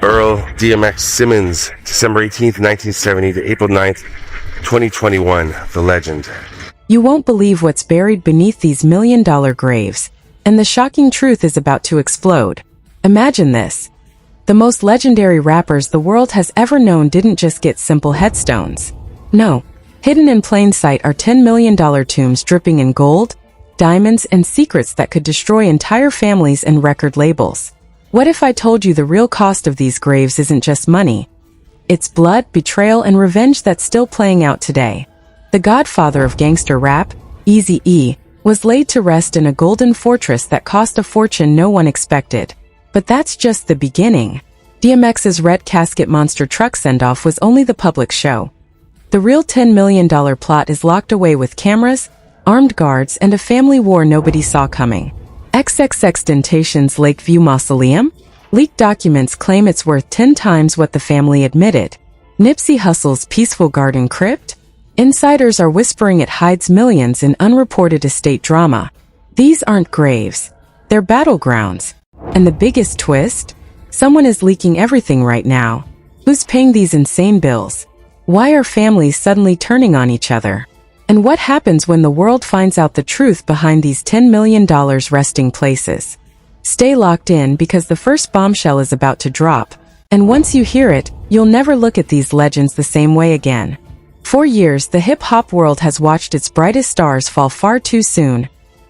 Earl DMX Simmons, December 18th, 1970 to April 9th, 2021, the legend. You won't believe what's buried beneath these million-dollar graves, and the shocking truth is about to explode. Imagine this. The most legendary rappers the world has ever known didn't just get simple headstones. No, hidden in plain sight are $10 million tombs dripping in gold, diamonds, and secrets that could destroy entire families and record labels. What if I told you the real cost of these graves isn't just money? It's blood, betrayal, and revenge that's still playing out today. The godfather of gangster rap, Eazy-E, was laid to rest in a golden fortress that cost a fortune no one expected. But that's just the beginning. DMX's red casket monster truck send-off was only the public show. The real $10 million plot is locked away with cameras, armed guards, and a family war nobody saw coming. XXXTentacion's Lakeview Mausoleum? Leaked documents claim it's worth 10 times what the family admitted. Nipsey Hussle's peaceful garden crypt? Insiders are whispering it hides millions in unreported estate drama. These aren't graves. They're battlegrounds. And the biggest twist? Someone is leaking everything right now. Who's paying these insane bills? Why are families suddenly turning on each other? And what happens when the world finds out the truth behind these $10 million resting places? Stay locked in because the first bombshell is about to drop. And once you hear it, you'll never look at these legends the same way again. For years, the hip-hop world has watched its brightest stars fall far too soon.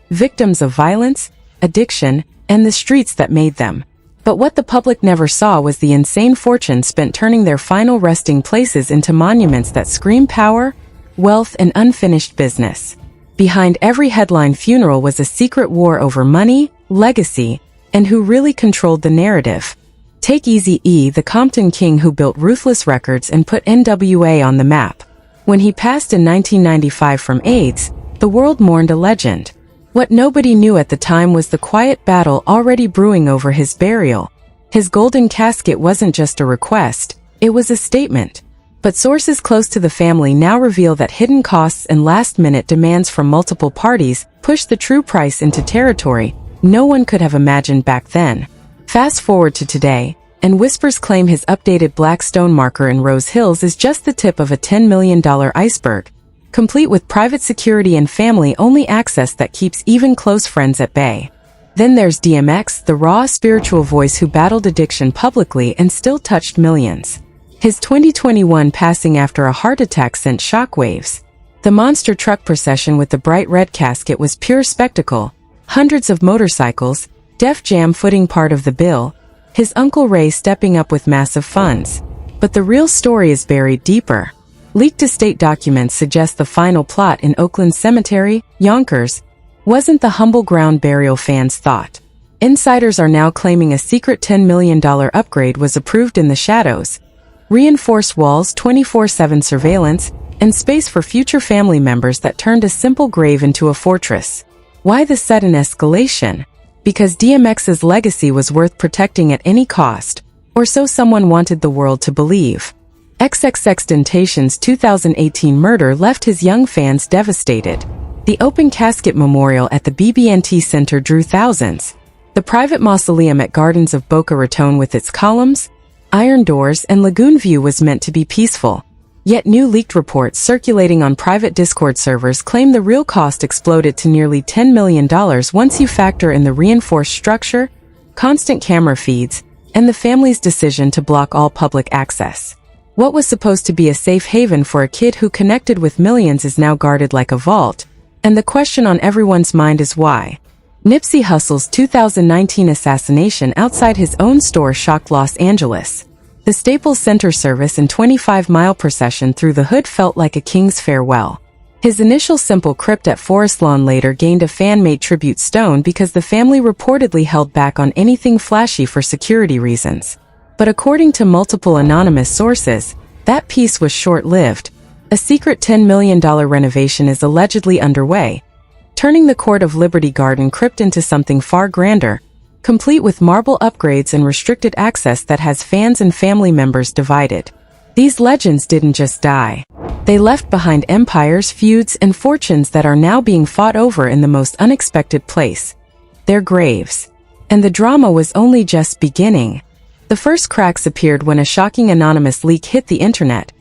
Victims of violence, addiction, and the streets that made them. But what the public never saw was the insane fortune spent turning their final resting places into monuments that scream power, wealth, and unfinished business. Behind every headline funeral was a secret war over money, legacy, and who really controlled the narrative. Take Eazy-E, the Compton king who built Ruthless Records and put NWA on the map. When he passed in 1995 from AIDS, the world mourned a legend. What nobody knew at the time was the quiet battle already brewing over his burial. His golden casket wasn't just a request, it was a statement. But sources close to the family now reveal that hidden costs and last-minute demands from multiple parties pushed the true price into territory no one could have imagined back then. Fast forward to today, and whispers claim his updated black stone marker in Rose Hills is just the tip of a $10 million iceberg, complete with private security and family-only access that keeps even close friends at bay. Then there's DMX, the raw spiritual voice who battled addiction publicly and still touched millions. His 2021 passing after a heart attack sent shockwaves. The monster truck procession with the bright red casket was pure spectacle. Hundreds of motorcycles, Def Jam footing part of the bill, his Uncle Ray stepping up with massive funds. But the real story is buried deeper. Leaked estate documents suggest the final plot in Oakland Cemetery, Yonkers, wasn't the humble ground burial fans thought. Insiders are now claiming a secret $10 million upgrade was approved in the shadows. Reinforced walls, 24/7 surveillance, and space for future family members that turned a simple grave into a fortress. Why the sudden escalation? Because DMX's legacy was worth protecting at any cost, or so someone wanted the world to believe. XXXTentacion's 2018 murder left his young fans devastated. The open casket memorial at the BB&T Center drew thousands. The private mausoleum at Gardens of Boca Raton with its columns, iron doors, and lagoon view was meant to be peaceful. Yet new leaked reports circulating on private Discord servers claim the real cost exploded to nearly $10 million once you factor in the reinforced structure, constant camera feeds, and the family's decision to block all public access. What was supposed to be a safe haven for a kid who connected with millions is now guarded like a vault, and the question on everyone's mind is why. Nipsey Hussle's 2019 assassination outside his own store shocked Los Angeles. The Staples Center service and 25-mile procession through the hood felt like a king's farewell. His initial simple crypt at Forest Lawn later gained a fan-made tribute stone because the family reportedly held back on anything flashy for security reasons. But according to multiple anonymous sources, that piece was short-lived. A secret $10 million renovation is allegedly underway, turning the Court of Liberty Garden crypt into something far grander, complete with marble upgrades and restricted access that has fans and family members divided. These legends didn't just die. They left behind empires, feuds, and fortunes that are now being fought over in the most unexpected place: their graves. And the drama was only just beginning. The first cracks appeared when a shocking anonymous leak hit the internet.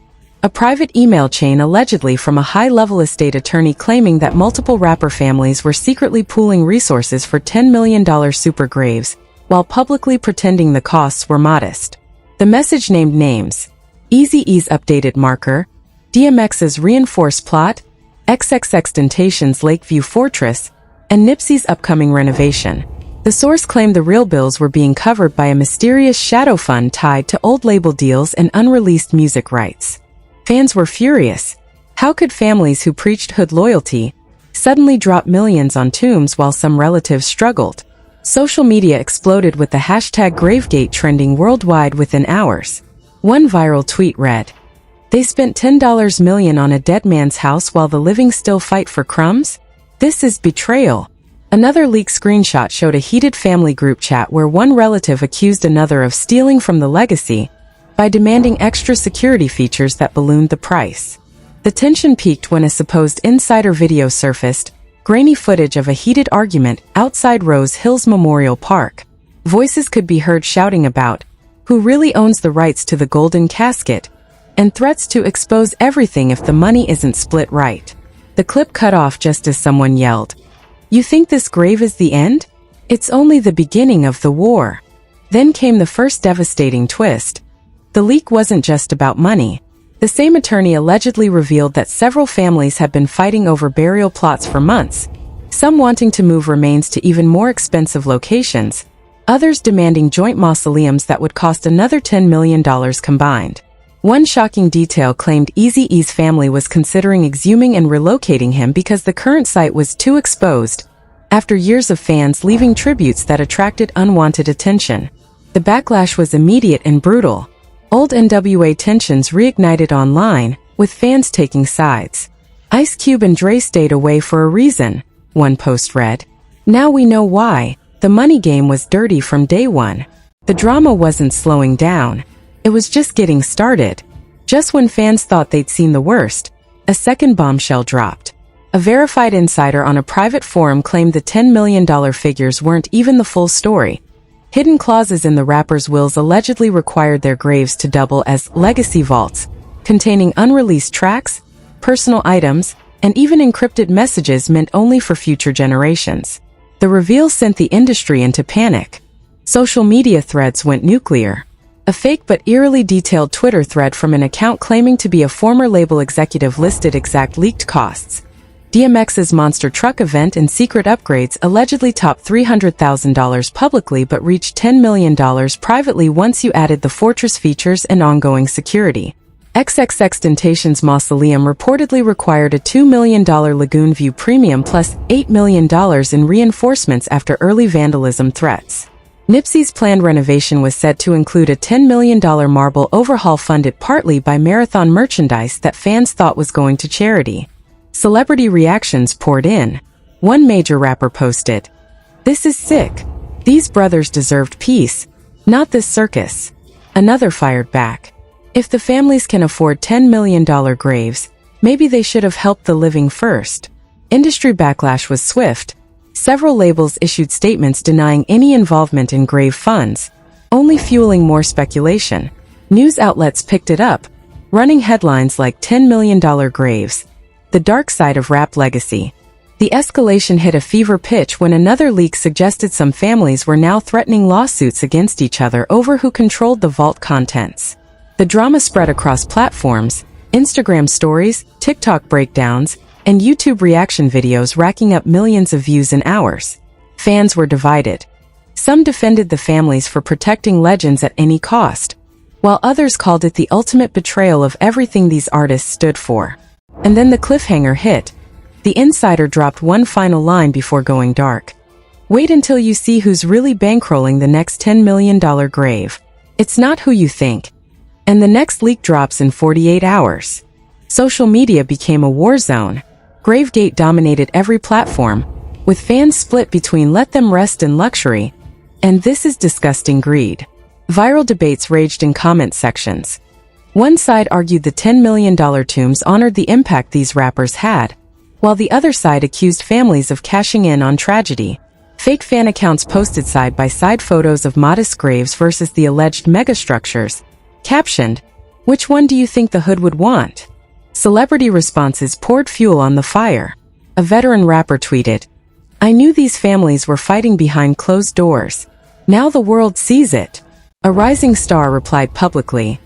A private email chain allegedly from a high-level estate attorney claiming that multiple rapper families were secretly pooling resources for $10 million super graves, while publicly pretending the costs were modest. The message named names: Eazy-E's updated marker, DMX's reinforced plot, XXXTentacion's Lakeview Fortress, and Nipsey's upcoming renovation. The source claimed the real bills were being covered by a mysterious shadow fund tied to old label deals and unreleased music rights. Fans were furious. How could families who preached hood loyalty suddenly drop millions on tombs while some relatives struggled? Social media exploded with the hashtag Gravegate trending worldwide within hours. One viral tweet read, "They spent $10 million on a dead man's house while the living still fight for crumbs? This is betrayal." Another leaked screenshot showed a heated family group chat where one relative accused another of stealing from the legacy by demanding extra security features that ballooned the price. The tension peaked when a supposed insider video surfaced, grainy footage of a heated argument outside Rose Hills Memorial Park. Voices could be heard shouting about who really owns the rights to the golden casket, and threats to expose everything if the money isn't split right. The clip cut off just as someone yelled, "You think this grave is the end? It's only the beginning of the war." Then came the first devastating twist. The leak wasn't just about money. The same attorney allegedly revealed that several families had been fighting over burial plots for months, some wanting to move remains to even more expensive locations, others demanding joint mausoleums that would cost another $10 million combined. One shocking detail claimed Eazy-E's family was considering exhuming and relocating him because the current site was too exposed, after years of fans leaving tributes that attracted unwanted attention. The backlash was immediate and brutal. Old NWA tensions reignited online, with fans taking sides. "Ice Cube and Dre stayed away for a reason," one post read. "Now we know why. The money game was dirty from day one." The drama wasn't slowing down. It was just getting started. Just when fans thought they'd seen the worst, a second bombshell dropped. A verified insider on a private forum claimed the $10 million figures weren't even the full story. Hidden clauses in the rappers' wills allegedly required their graves to double as legacy vaults, containing unreleased tracks, personal items, and even encrypted messages meant only for future generations. The reveal sent the industry into panic. Social media threads went nuclear. A fake but eerily detailed Twitter thread from an account claiming to be a former label executive listed exact leaked costs. DMX's monster truck event and secret upgrades allegedly topped $300,000 publicly but reached $10 million privately once you added the fortress features and ongoing security. XXXTentacion's mausoleum reportedly required a $2 million Lagoon View premium plus $8 million in reinforcements after early vandalism threats. Nipsey's planned renovation was said to include a $10 million marble overhaul funded partly by Marathon merchandise that fans thought was going to charity. Celebrity reactions poured in. One major rapper posted, "This is sick. These brothers deserved peace, not this circus." Another fired back, "If the families can afford $10 million graves, maybe they should have helped the living first." Industry backlash was swift. Several labels issued statements denying any involvement in grave funds, only fueling more speculation. News outlets picked it up, running headlines like $10 million graves, the dark side of rap legacy. The escalation hit a fever pitch when another leak suggested some families were now threatening lawsuits against each other over who controlled the vault contents. The drama spread across platforms, Instagram stories, TikTok breakdowns, and YouTube reaction videos racking up millions of views in hours. Fans were divided. Some defended the families for protecting legends at any cost, while others called it the ultimate betrayal of everything these artists stood for. And then the cliffhanger hit. The insider dropped one final line before going dark. "Wait until you see who's really bankrolling the next $10 million grave. It's not who you think." And the next leak drops in 48 hours. Social media became a war zone. Gravegate dominated every platform, with fans split between let them rest in luxury and this is disgusting greed. Viral debates raged in comment sections. One side argued the $10 million tombs honored the impact these rappers had, while the other side accused families of cashing in on tragedy. Fake fan accounts posted side-by-side photos of modest graves versus the alleged megastructures, captioned, "Which one do you think the hood would want?" Celebrity responses poured fuel on the fire. A veteran rapper tweeted, "I knew these families were fighting behind closed doors. Now the world sees it." A rising star replied publicly,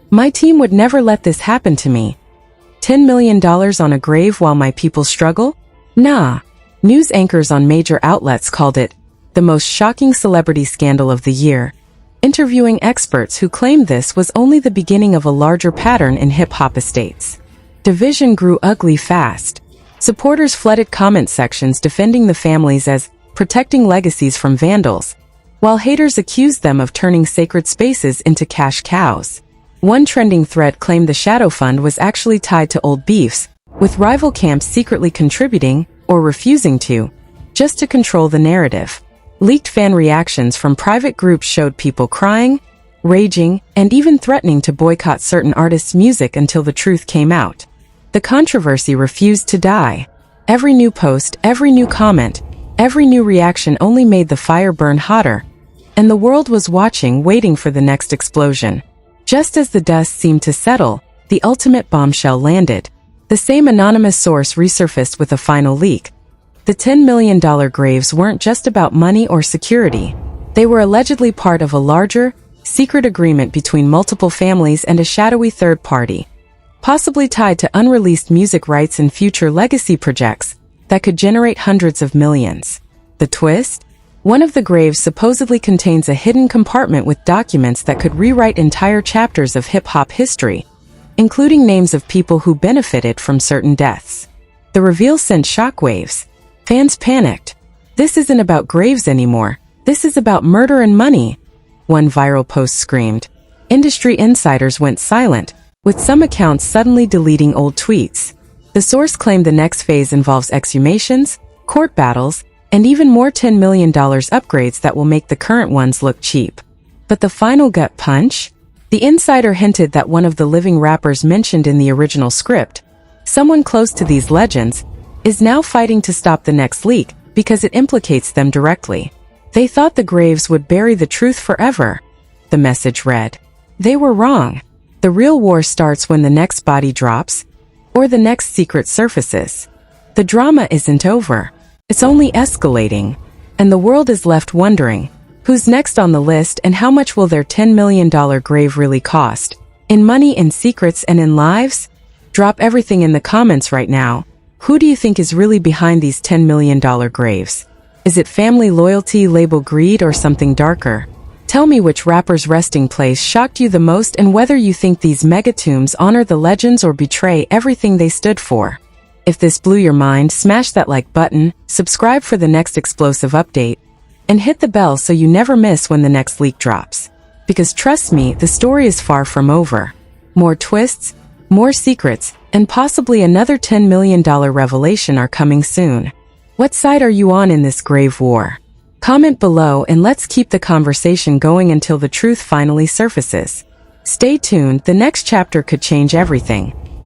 "My team would never let this happen to me. $10 million on a grave while my people struggle? Nah." News anchors on major outlets called it the most shocking celebrity scandal of the year, interviewing experts who claimed this was only the beginning of a larger pattern in hip-hop estates. Division grew ugly fast. Supporters flooded comment sections defending the families as protecting legacies from vandals, while haters accused them of turning sacred spaces into cash cows. One trending thread claimed the Shadow Fund was actually tied to old beefs, with rival camps secretly contributing or refusing to, just to control the narrative. Leaked fan reactions from private groups showed people crying, raging, and even threatening to boycott certain artists' music until the truth came out. The controversy refused to die. Every new post, every new comment, every new reaction only made the fire burn hotter, and the world was watching, waiting for the next explosion. Just as the dust seemed to settle, the ultimate bombshell landed. The same anonymous source resurfaced with a final leak. The $10 million graves weren't just about money or security. They were allegedly part of a larger, secret agreement between multiple families and a shadowy third party, possibly tied to unreleased music rights and future legacy projects that could generate hundreds of millions. The twist? One of the graves supposedly contains a hidden compartment with documents that could rewrite entire chapters of hip-hop history, including names of people who benefited from certain deaths. The reveal sent shockwaves. Fans panicked. "This isn't about graves anymore. This is about murder and money," one viral post screamed. Industry insiders went silent, with some accounts suddenly deleting old tweets. The source claimed the next phase involves exhumations, court battles, and even more $10 million upgrades that will make the current ones look cheap. But the final gut punch? The insider hinted that one of the living rappers mentioned in the original script, someone close to these legends, is now fighting to stop the next leak because it implicates them directly. They thought the graves would bury the truth forever, the message read. They were wrong. The real war starts when the next body drops, or the next secret surfaces. The drama isn't over. It's only escalating, and the world is left wondering, who's next on the list and how much will their $10 million grave really cost? In money, in secrets, and in lives? Drop everything in the comments right now. Who do you think is really behind these $10 million graves? Is it family loyalty, label greed, or something darker? Tell me which rapper's resting place shocked you the most and whether you think these megatombs honor the legends or betray everything they stood for. If this blew your mind, smash that like button, subscribe for the next explosive update, and hit the bell so you never miss when the next leak drops. Because trust me, the story is far from over. More twists, more secrets, and possibly another $10 million revelation are coming soon. What side are you on in this grave war? Comment below and let's keep the conversation going until the truth finally surfaces. Stay tuned, the next chapter could change everything.